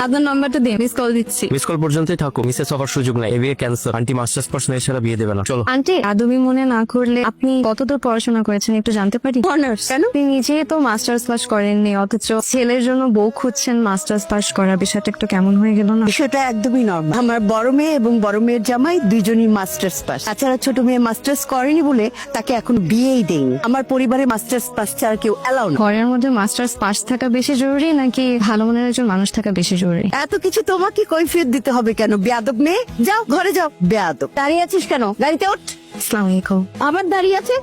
আপনার নাম্বারটা দিন, মিস কল দিচ্ছি। মিস কল পর্যন্তই থাকো, মিসেস হওয়ার সুযোগ নাই। বিয়ে ক্যান্সেল। আন্টি মাস্টার্স পাস নেই, ছাড়া বিয়ে দেবে না। চলো। আন্টি, আদবি মনে না করলে আপনি কতদূর পড়াশোনা করেছেন একটু জানতে পারি? অনার্স। কেন? আপনি নিজেই তো মাস্টার্স পাস করেননি, অথচ ছেলের জন্য বউ খুঁজছেন মাস্টার্স পাস করা। বিষয়টা একটু কেমন হয়ে গেল না? বিষয়টা একদমই নর্মাল। আমার বড় মেয়ে এবং বড় মেয়ের জামাই দুইজনই মাস্টার্স পাস। তাছাড়া ছোট মেয়ে মাস্টার্স করেনি বলে তাকে এখন বিয়েই দেয়নি। আমার পরিবারে মাস্টার্স পাস ছাড়া কেউ এলাও না। ঘরের মধ্যে মাস্টার্স পাস থাকা বেশি জরুরি নাকি ভালো মনের একজন মানুষ থাকা বেশি জরুরি? এত কিছু তোমাকে কৈফিয়ত দিতে হবে কেন? বেয়াদব মেয়ে, যাও ঘরে যাও। বেয়াদব, দাঁড়িয়ে আছিস কেন? গাড়িতে ওঠ। আসসালামু আলাইকুম। আবার দাঁড়িয়ে আছে।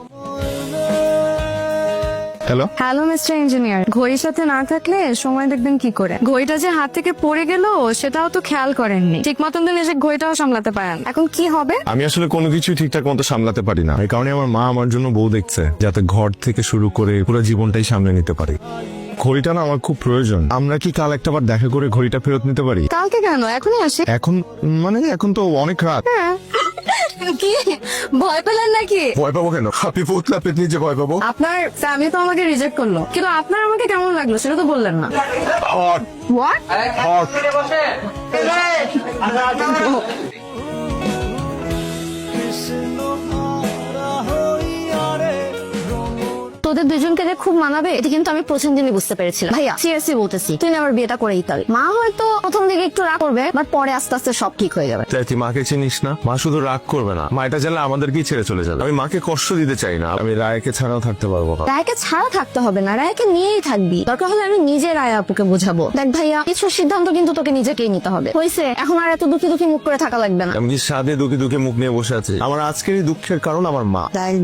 হ্যালো, হ্যালো মিস্টার ইঞ্জিনিয়ার, ঘড়ির সাথে না থাকলে সময় দেখবেন কি করে? ঘড়িটা যে হাত থেকে পড়ে গেল সেটাও তো খেয়াল করেননি। ঠিক মতন দিন এসে ঘড়িটাও সামলাতে পারেন। এখন কি হবে? আমি আসলে কোনো কিছুই ঠিকঠাক মতো সামলাতে পারি না। এই কারণে আমার মা আমার জন্য বউ দেখছে, যাতে ঘর থেকে শুরু করে পুরো জীবনটাই সামলে নিতে পারি। ঘড়িটা না আমার খুব প্রয়োজন। আমরা কি কাল একটাবার দেখা করে ঘড়িটা ফেরত নিতে পারি? কালকে কেন, এখনই আসে। এখন মানে এখন তো অনেক রাত। কি ভয় পেলেন নাকি? ভয় পাবো কেন? আপনি পুতলা পেতনি যে ভয় পাবো? আপনার ফ্যামিলি তো আমাকে রিজেক্ট করলো, কিন্তু আপনার আমাকে কেমন লাগলো সেটা তো বললেন না। Hot what? হট। তোদের দুজনকে যে খুব মানাবে এটা কিন্তু আমি প্রথম দিনই বুঝতে পেরেছিলাম। ভাইয়া সিরিয়াসলি বলতেছি, তুই না আমার বিয়েটা করেই দিতে হবে। মা হয়তো প্রথম দিকে একটু রাগ করবে, বাট পরে আস্তে আস্তে সব ঠিক হয়ে যাবে। তাই তুই মাকে চিনিস না? মা শুধু রাগ করবে না, মা এটা জানলে আমাদেরকেই ছেড়ে চলে যাবে। আমি মাকে কষ্ট দিতে চাই না। আমি রায়কে ছাড়াও থাকতে পারবো না। রায়কে ছাড়া থাকতে হবে না, রায়কে নিয়েই থাকবি। দরকার হলে আমি নিজে রায় আপুকে বোঝাবো। দেখ ভাইয়া, কিছু সিদ্ধান্ত কিন্তু তোকে নিজেকেই নিতে হবে। হয়েছে, এখন আর এত দুঃখী দুঃখী মুখ করে থাকা লাগবে না। আমি কি সাদে দুঃখে দুঃখে মুখ নিয়ে বসে আছি? আমার আজকের এই দুঃখের কারণ আমার মা। তাই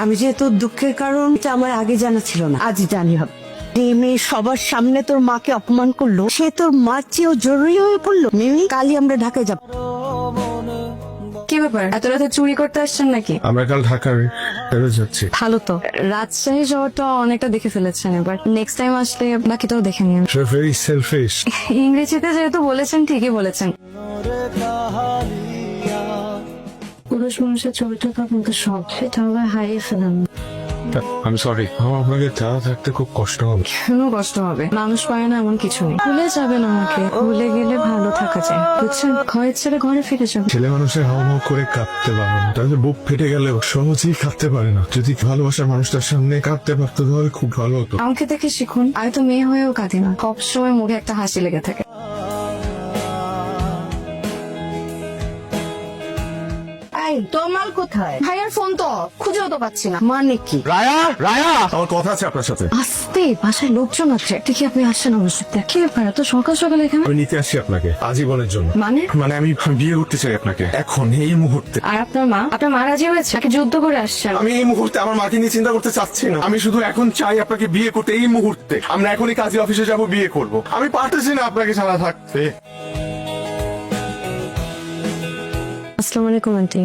আমি যে তোর দুঃখের কারণ এটা আমার আগে জানা ছিল না, আজ জানি হবে। যে মেয়ে সবার সামনে তোর মাকে অপমান করলো, সে তোর মার চেয়েও জরুরি হয়ে পড়লো। মিমি, কালই আমরা ঢাকায় যাবো। কি ব্যাপার, এত রাতে চুরি করতে আসছেন নাকি? আমরা কাল ঢাকার ফেরত যাচ্ছি। ভালো তো, রাজশাহী শহরটা অনেকটা দেখে ফেলেছেন, এবার নেক্সট টাইম আসলে বাকিটাও দেখে নিন। Very shellfish. ইংরেজিতে যেহেতু বলেছেন, ঠিকই বলেছেন। পুরুষ মানুষের ছবিটা তো আপনাকে সব সেটা আবার হারিয়ে ফেলেন। আমি সরি, আমার আপনাকে ছাড়া থাকতে খুব কষ্ট হবে। কেন কষ্ট হবে? মানুষ পায় না এমন কিছু নেই। ভুলে যাবেন আমাকে, ভুলে গেলে ভালো থাকা যায়, বুঝছেন? ঘরের ছেড়ে ঘরে ফিরে যাবেন। ছেলে মানুষের হাও হাও করে কাঁদতে পারে না, তাদের বুক ফেটে গেলেও সহজেই কাঁদতে পারে না। যদি ভালোবাসার মানুষটার সামনে কাঁদতে পারতো তাহলে খুব ভালো হতো। আমাকে দেখে শিখুন, আমি তো মেয়ে হয়েও কাঁদি না, সবসময় মুখে একটা হাসি লেগে থাকে। তোমার কোথায়? ভাইয়ার ফোন তো খুঁজেও তো পাচ্ছি না। মানে কি? রায়া, রায়া, আমার কথা আছে আপনার সাথে। আস্তে, বাসায় লোকজন আছে। দেখি আপনি আসছেন আমার সাথে। কি ব্যাপার এত সকাল সকাল এখানে? আমি নিতে আসছি আপনাকে আজীবনের জন্য। মানে আমি বিয়ে করতে চাই আপনাকে এখন, এই মুহূর্তে। আর আপনার মা? আপনার মা রাজি হয়েছে নাকি যুদ্ধ করে আসছেন? আমি এই মুহূর্তে আমার মাকে নিয়ে চিন্তা করতে চাচ্ছি না। আমি শুধু এখন চাই আপনাকে বিয়ে করতে, এই মুহূর্তে। আমরা এখনই কাজী অফিসে যাব, বিয়ে করব। আমি পারতেছি না আপনাকে ছাড়া থাকতে। আসসালামু আলাইকুম আন্টি,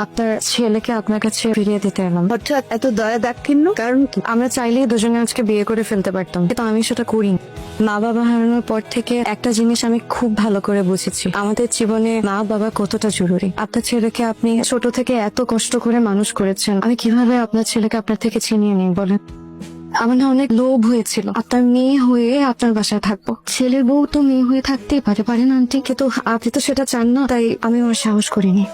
আপনার ছেলেকে আপনার কাছে ফিরিয়ে দিতে এলাম। হঠাৎ এত দয়া দাক্ষিণ্য কারণ কি? আমরা চাইলেই দুজনে আজকে বিয়ে করে ফেলতে পারতাম, কিন্তু আমি সেটা করিনি। মা বাবা হারানোর পর থেকে একটা জিনিস আমি খুব ভালো করে বুঝেছি, আমাদের জীবনে মা বাবা কতটা জরুরি। আপনার ছেলেকে আপনি ছোট থেকে এত কষ্ট করে মানুষ করেছেন, আমি কিভাবে আপনার ছেলেকে আপনার থেকে ছিনিয়ে নিই বলেন? আমার না অনেক লোভ হয়েছিল আপনার মেয়ে হয়ে আপনার বাসায় থাকবো। ছেলের বউ তো মেয়ে হয়ে থাকতেই পারে না আন্টি, কিন্তু আপনি তো সেটা চান না, তাই আমি আমার সাহস করিনি।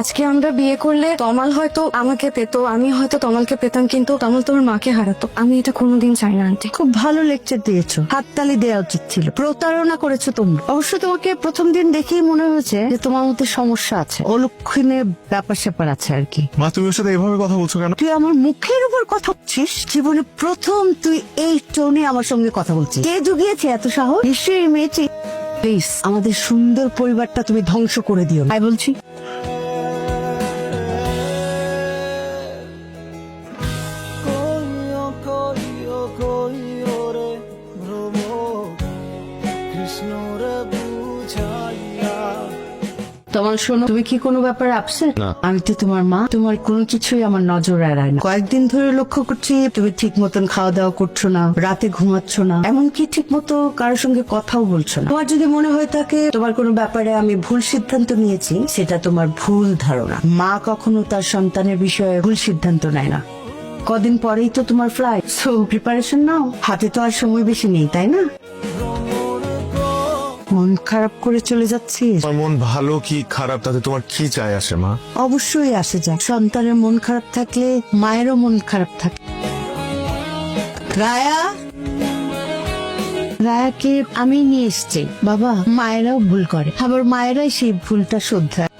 আজকে আমরা বিয়ে করলে তমাল হয়তো আমাকে পেত, আমি হয়তো তমালকে পেতাম, কিন্তু তমাল তোমার মাকে হারাতো। আমি এটা কোনোদিন চাই না আন্টি। খুব ভালো লেকচার দিয়েছো, হাততালি দেওয়া উচিত ছিল। প্রতারণা করেছো তোমরা। অবশ্য তোমাকে প্রথম দিন দেখেই মনে হয়েছে যে তোমার মধ্যে সমস্যা আছে, অলক্ষণে ব্যাপার স্যাপার আছে আর কি। মা, তুমি ওর সাথে এভাবে কথা বলছো কেন? তুই আমার মুখের উপর কথা বলছিস? জীবনে প্রথম তুই এই টোনে আমার সঙ্গে কথা বলছিস। কে জুগিয়েছে এত সাহস? নিশ্চয়ই এই মেয়েটি। প্লিজ, আমাদের সুন্দর পরিবারটা তুমি ধ্বংস করে দিও না। তাই বলছি। তোমার শোনো, তুমি কি কোনো ব্যাপারে আপসেট? না। আমি তো তোমার মা, তোমার কোনো কিছুই আমার নজর এড়ায় না। কয়েকদিন ধরে লক্ষ্য করছি তুমি ঠিক মতন খাওয়া দাওয়া করছো না, রাতে ঘুমাচ্ছ না, এমনকি ঠিক মতো কারোর সঙ্গে কথাও বলছো না। তোমার যদি মনে হয় থাকে তোমার কোনো ব্যাপারে আমি ভুল সিদ্ধান্ত নিয়েছি, সেটা তোমার ভুল ধারণা। মা কখনো তার সন্তানের বিষয়ে ভুল সিদ্ধান্ত নেয় না। কদিন পরেই তো তোমার ফ্লাইট, সো প্রিপারেশন নাও। হাতে তো আর সময় বেশি নেই, তাই না? মন খারাপ করে চলে যাচ্ছিস? আমার মন ভালো কি খারাপ তাতে তোমার কি চাই আসে মা? অবশ্যই আসে যায়। সন্তানের মন খারাপ থাকলে মায়েরও মন খারাপ থাকে। রায়া, রায়াকে আমি নিয়ে এসছি। বাবা, মায়েরাও ভুল করে, আবার মায়েরাই সেই ভুলটা শোধরায়।